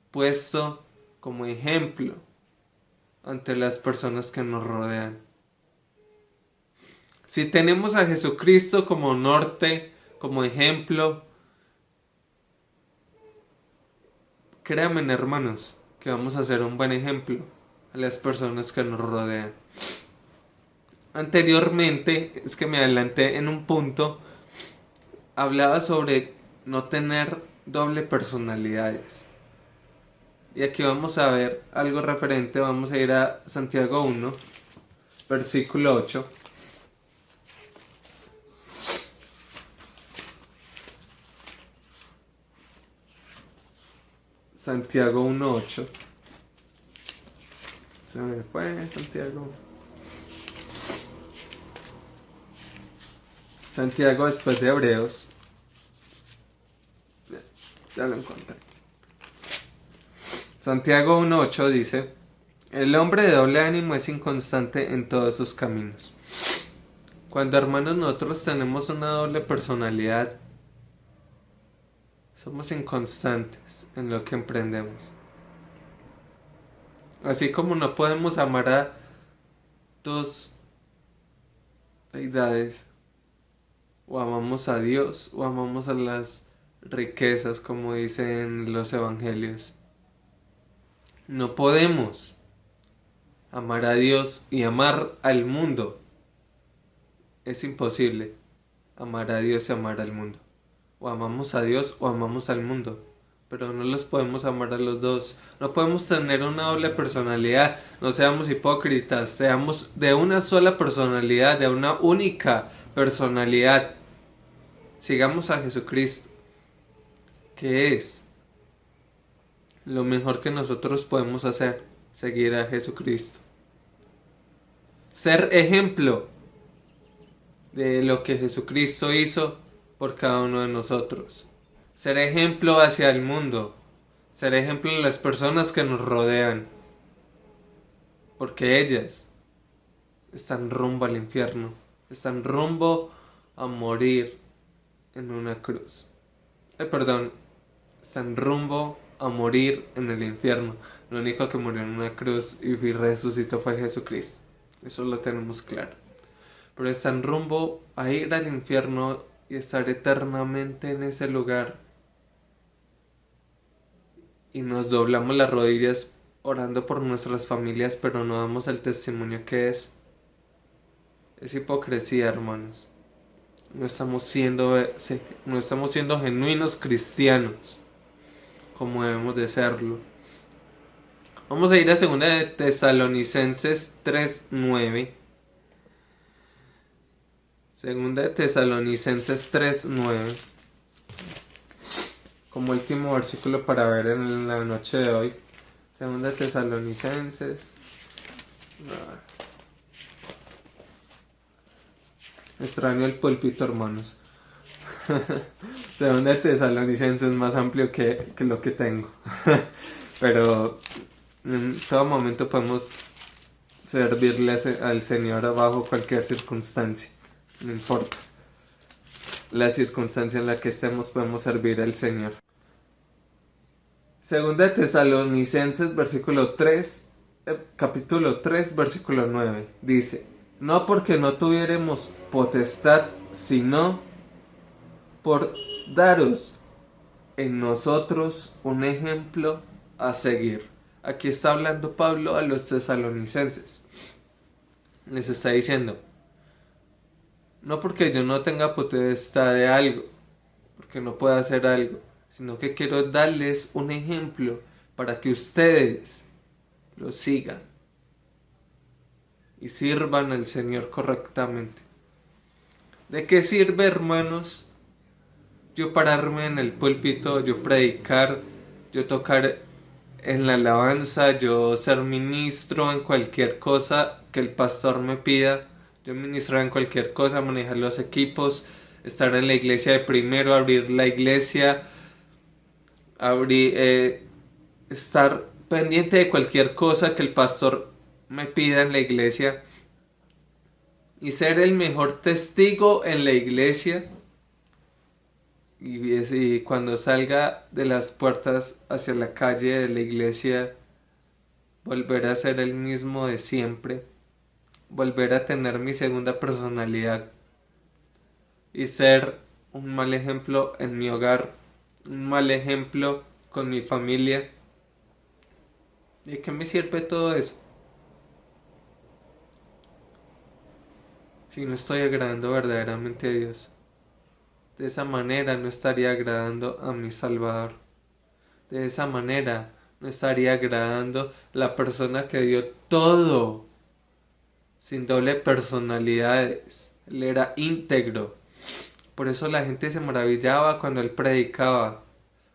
puesto como ejemplo ante las personas que nos rodean. Si tenemos a Jesucristo como norte, como ejemplo, créanme, hermanos, que vamos a ser un buen ejemplo a las personas que nos rodean. Anteriormente, es que me adelanté en un punto, hablaba sobre no tener doble personalidades. Y aquí vamos a ver algo referente, vamos a ir a Santiago 1, versículo 8. Santiago 1:8. Se me fue Santiago. Santiago después de Hebreos. Ya lo encontré. Santiago 1:8 dice: el hombre de doble ánimo es inconstante en todos sus caminos. Cuando, hermanos, nosotros tenemos una doble personalidad, somos inconstantes en lo que emprendemos. Así como no podemos amar a dos deidades, o amamos a Dios o amamos a las riquezas, como dicen los evangelios. No podemos amar a Dios y amar al mundo. Es imposible amar a Dios y amar al mundo. O amamos a Dios o amamos al mundo. Pero no los podemos amar a los dos. No podemos tener una doble personalidad. No seamos hipócritas. Seamos de una sola personalidad, de una única personalidad. Sigamos a Jesucristo, que es lo mejor que nosotros podemos hacer, seguir a Jesucristo. Ser ejemplo de lo que Jesucristo hizo por cada uno de nosotros. Ser ejemplo hacia el mundo. Ser ejemplo de las personas que nos rodean. Porque ellas están rumbo al infierno. Están rumbo a morir en una cruz. Están rumbo a morir en el infierno. Lo único que murió en una cruz y resucitó fue Jesucristo. Eso lo tenemos claro. Pero están rumbo a ir al infierno y estar eternamente en ese lugar. Y nos doblamos las rodillas orando por nuestras familias, pero no damos el testimonio que es. Es hipocresía, hermanos. No estamos siendo genuinos cristianos como debemos de serlo. Vamos a ir a 2 de Tesalonicenses 3:9. 2 de Tesalonicenses 3:9. Como último versículo para ver en la noche de hoy. 2 de Tesalonicenses. Extraño el púlpito, hermanos. 2 de Tesalonicenses es más amplio que lo que tengo. Pero en todo momento podemos servirle al Señor bajo cualquier circunstancia. No importa la circunstancia en la que estemos, podemos servir al Señor. 2 de Tesalonicenses capítulo 3, versículo 9. Dice: no porque no tuviéramos potestad, sino por daros en nosotros un ejemplo a seguir. Aquí está hablando Pablo a los tesalonicenses. Les está diciendo: no porque yo no tenga potestad de algo, porque no pueda hacer algo, sino que quiero darles un ejemplo para que ustedes lo sigan y sirvan al Señor correctamente. ¿De qué sirve, hermanos, yo pararme en el púlpito, yo predicar, yo tocar en la alabanza, yo ser ministro en cualquier cosa que el pastor me pida, yo ministrar en cualquier cosa, manejar los equipos, estar en la iglesia de primero, abrir la iglesia, estar pendiente de cualquier cosa que el pastor me pida en la iglesia y ser el mejor testigo en la iglesia? Y cuando salga de las puertas hacia la calle de la iglesia, volver a ser el mismo de siempre, volver a tener mi segunda personalidad y ser un mal ejemplo en mi hogar, un mal ejemplo con mi familia. ¿De qué me sirve todo eso si no estoy agradando verdaderamente a Dios? De esa manera no estaría agradando a mi Salvador. De esa manera no estaría agradando la persona que dio todo, sin doble personalidades. Él era íntegro. Por eso la gente se maravillaba cuando él predicaba,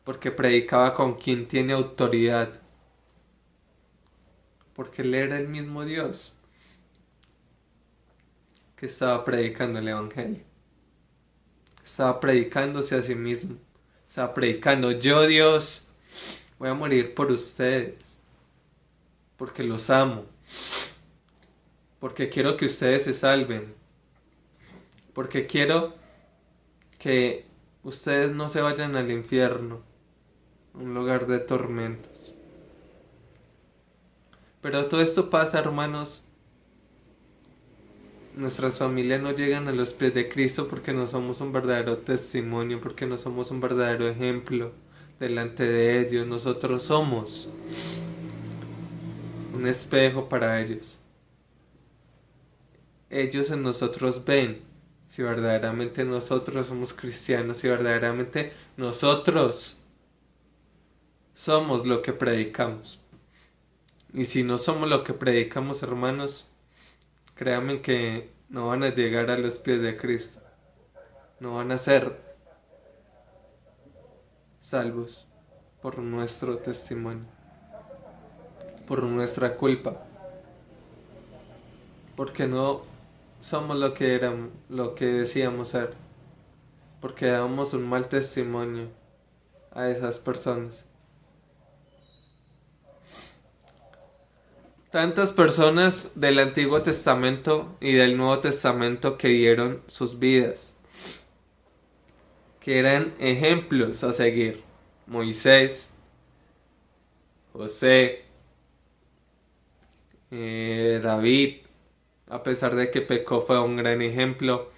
porque predicaba con quien tiene autoridad, porque Él era el mismo Dios que estaba predicando el Evangelio. Estaba predicándose a sí mismo. Estaba predicando: yo, Dios, voy a morir por ustedes, porque los amo, porque quiero que ustedes se salven, porque quiero que ustedes no se vayan al infierno, un lugar de tormentos. Pero todo esto pasa, hermanos. Nuestras familias no llegan a los pies de Cristo porque no somos un verdadero testimonio, porque no somos un verdadero ejemplo delante de ellos. Nosotros somos un espejo para ellos. Ellos en nosotros ven si verdaderamente nosotros somos cristianos, si verdaderamente nosotros somos lo que predicamos. Y si no somos lo que predicamos, hermanos, créanme que no van a llegar a los pies de Cristo. No van a ser salvos por nuestro testimonio, por nuestra culpa, porque no somos lo que éramos, lo que decíamos ser, porque damos un mal testimonio a esas personas. Tantas personas del Antiguo Testamento y del Nuevo Testamento que dieron sus vidas, que eran ejemplos a seguir. Moisés, José, David, a pesar de que pecó, fue un gran ejemplo.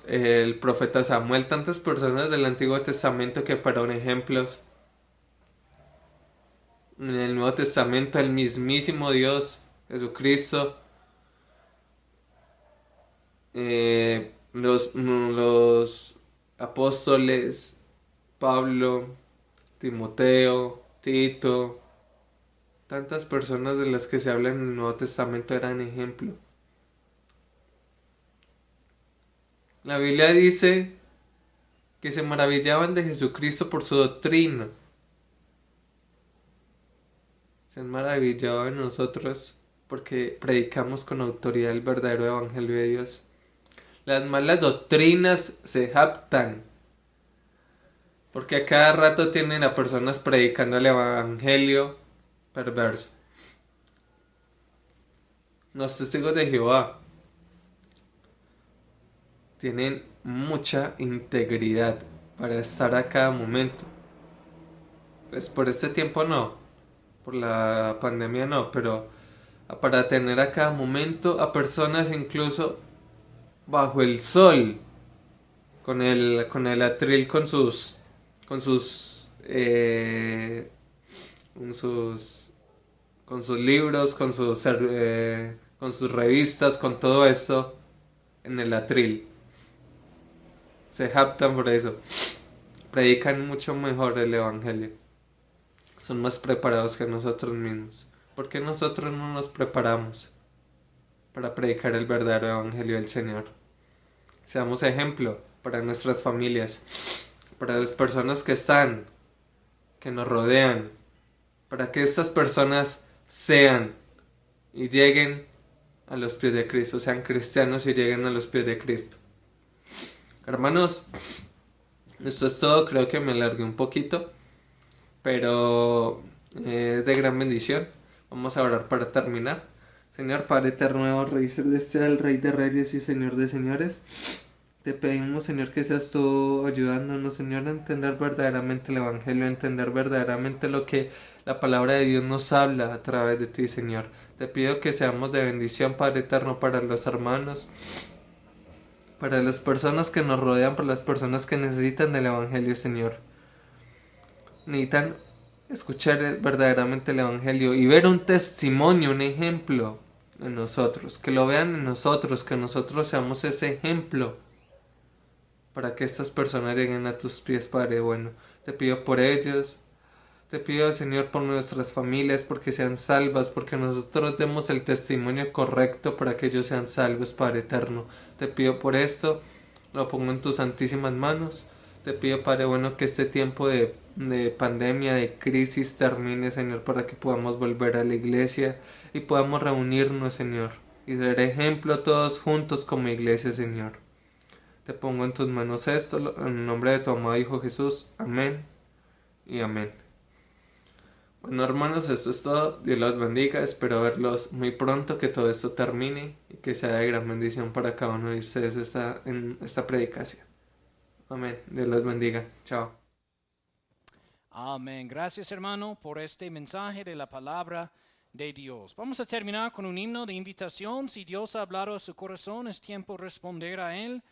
El profeta Samuel, tantas personas del Antiguo Testamento que fueron ejemplos. En el Nuevo Testamento, el mismísimo Dios, Jesucristo, los apóstoles, Pablo, Timoteo, Tito, tantas personas de las que se habla en el Nuevo Testamento eran ejemplo. La Biblia dice que se maravillaban de Jesucristo por su doctrina. Se han maravillado de nosotros porque predicamos con autoridad el verdadero evangelio de Dios. Las malas doctrinas se jactan porque a cada rato tienen a personas predicando el evangelio perverso. Los testigos de Jehová tienen mucha integridad para estar a cada momento. Pues por este tiempo no, por la pandemia no, pero para tener a cada momento a personas incluso bajo el sol, con el atril, con sus libros, con sus revistas, con todo esto en el atril. Se jactan por eso. Predican mucho mejor el evangelio. Son más preparados que nosotros mismos. ¿Por qué nosotros no nos preparamos para predicar el verdadero evangelio del Señor? Seamos ejemplo para nuestras familias, para las personas que nos rodean, para que estas personas sean y lleguen a los pies de Cristo, sean cristianos y lleguen a los pies de Cristo. Hermanos, esto es todo. Creo que me alargué un poquito, pero es de gran bendición. Vamos a orar para terminar. Señor Padre eterno, Rey celestial, Rey de reyes y Señor de señores, te pedimos, Señor, que seas tú ayudándonos, Señor, a entender verdaderamente el evangelio, a entender verdaderamente lo que la palabra de Dios nos habla a través de ti, Señor. Te pido que seamos de bendición, Padre eterno, para los hermanos, para las personas que nos rodean, para las personas que necesitan del evangelio, Señor. Necesitan escuchar verdaderamente el evangelio y ver un testimonio, un ejemplo en nosotros, que lo vean en nosotros, que nosotros seamos ese ejemplo para que estas personas lleguen a tus pies, Padre bueno. Te pido por ellos, te pido, Señor, por nuestras familias, porque sean salvas, porque nosotros demos el testimonio correcto para que ellos sean salvos, Padre eterno. Te pido por esto, lo pongo en tus santísimas manos. Te pido, Padre bueno, que este tiempo de pandemia, de crisis termine, Señor, para que podamos volver a la iglesia y podamos reunirnos, Señor, y ser ejemplo todos juntos como iglesia, Señor. Te pongo en tus manos esto, en el nombre de tu amado Hijo Jesús. Amén y amén. Bueno, hermanos, esto es todo. Dios los bendiga. Espero verlos muy pronto, que todo esto termine y que sea de gran bendición para cada uno de ustedes en esta predicación. Amén. Dios los bendiga. Chao. Amén. Gracias, hermano, por este mensaje de la palabra de Dios. Vamos a terminar con un himno de invitación. Si Dios ha hablado a su corazón, es tiempo de responder a Él.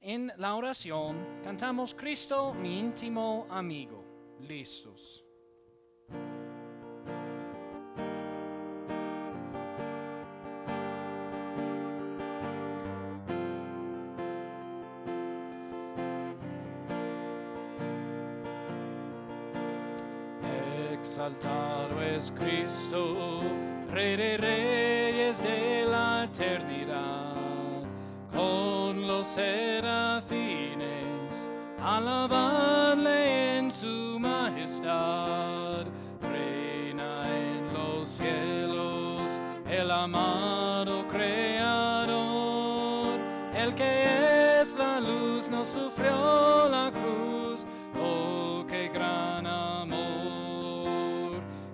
En la oración cantamos Cristo, mi íntimo amigo. Listos. Exaltado es Cristo, Rey de reyes de la eternidad, con los serafines, alabadle en su majestad. Reina en los cielos, el amado Creador, el que es la luz, no sufrió la cruz. Oh, qué gran amor.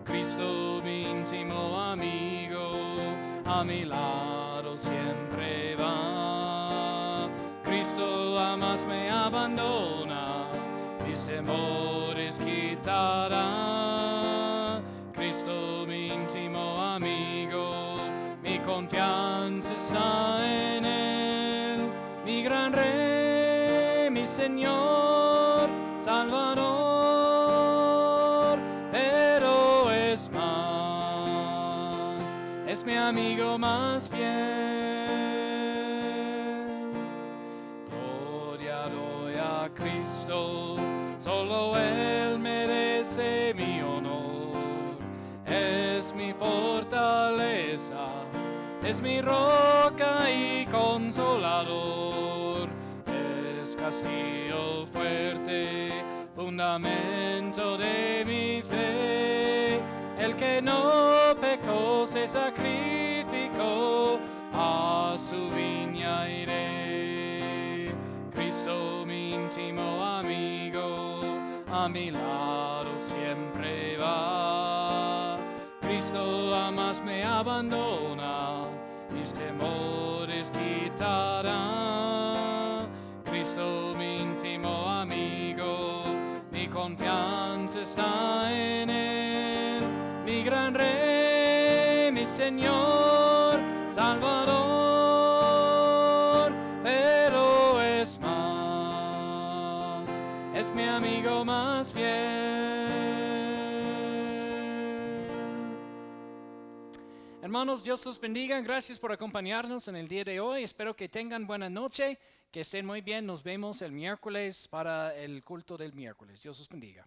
Cristo, mi íntimo amigo, a mi lado siempre va. Cristo jamás me abandona, mis temores quitará. Cristo, mi íntimo amigo, mi confianza está en Él, mi gran Rey, mi Señor, Salvador, pero es más, es mi amigo más fiel. Gloria doy a Cristo, solo Él merece mi honor, es mi fortaleza, es mi roca y consolador, es castillo fuerte, fundamento de mi fe, el que no pecó se sacrificó, a su viña iré. Cristo, mi íntimo amigo, a mi lado siempre va. Cristo jamás me abandona, mis temores quitará. Cristo, mi íntimo amigo, mi confianza está en Él, mi gran Rey, mi Señor, Salvador, pero es más, es mi amigo más fiel. Hermanos, Dios los bendiga. Gracias por acompañarnos en el día de hoy. Espero que tengan buena noche, que estén muy bien. Nos vemos el miércoles para el culto del miércoles. Dios los bendiga.